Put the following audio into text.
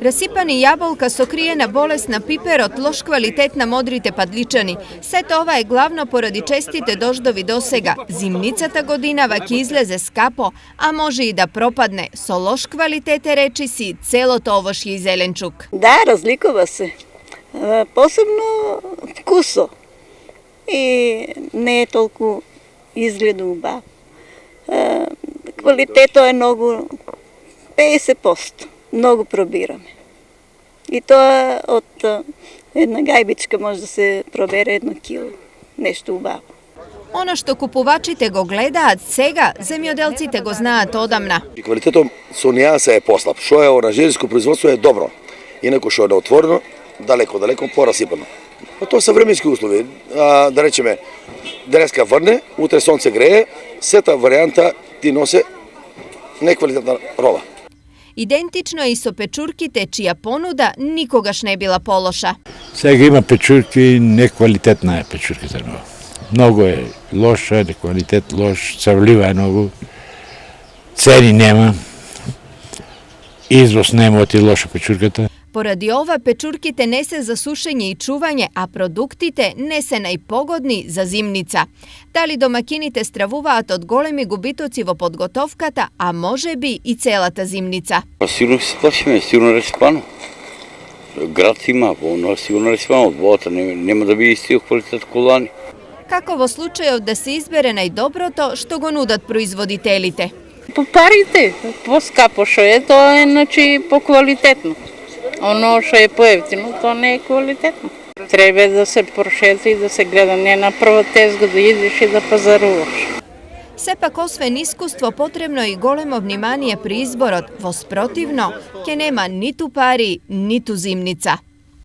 Rasipani jabolka, sokrijena bolesna piperot, loš kvalitetna modrite padličani. Set ova je glavno poradi čestite doždovi dosega. Zimnicata godinava ki izleze skapo, a može i da propadne. So loš kvalitete reči si celo to ovošji zelenčuk. Da, razlikova se. Posebno vkuso. I ne je toliko izgledu ubav. Kvaliteto je mnogo 50%. Mnogo probirаме. I to od jedna gajbička može da se probere 1 kilo, nešto ubavo. Ono što kupuvači te go gledaat сега, zemjodelci te go знаат odamna. Kvalitetom со нијанса е послаб. Што е оранжеријско производство е добро. Инако што е отворено, далеко порасипано. То се временски услови. Да речеме, денеска врне, утре сонце грее, сета варијанта ти носе неквалитетна роба. Identično je i so pečurkite, čija ponuda nikogaš ne bila pološa. Сега има печурки, неквалитетна е печурката много. Много е лоша, неквалитет лош, цавлива е много. Цени нема. Izvoz nema od loša pečurkata. Poradi ova pečurkite nese za sušenje i čuvanje, a produktite nese najpogodni za zimnica. Da li domakinite stravuvaat od golemi gubitoci vo podgotovkata, a može bi i celata zimnica. Sigurno se plašime, sigurno resipano. Grad ima, ono sigurno resipano od vota, nema da bi istio kvalitet kolani. Kakovo slučajev da se izbere najdobroto što go nudat proizvoditelite? Po parите, по-скапо što je, to je znači по-kvalitetno. Ono što je по-евтино, to ne je kvalitetno. Treba da se prošeta i da se gleda, ne na prvo tezgo da ideš i da pazaruvaš. Sepak osven iskustvo potrebno i golemo vnimanije pri izborot, vos protivno, ke nema ni tu pari, ni tu zimnica.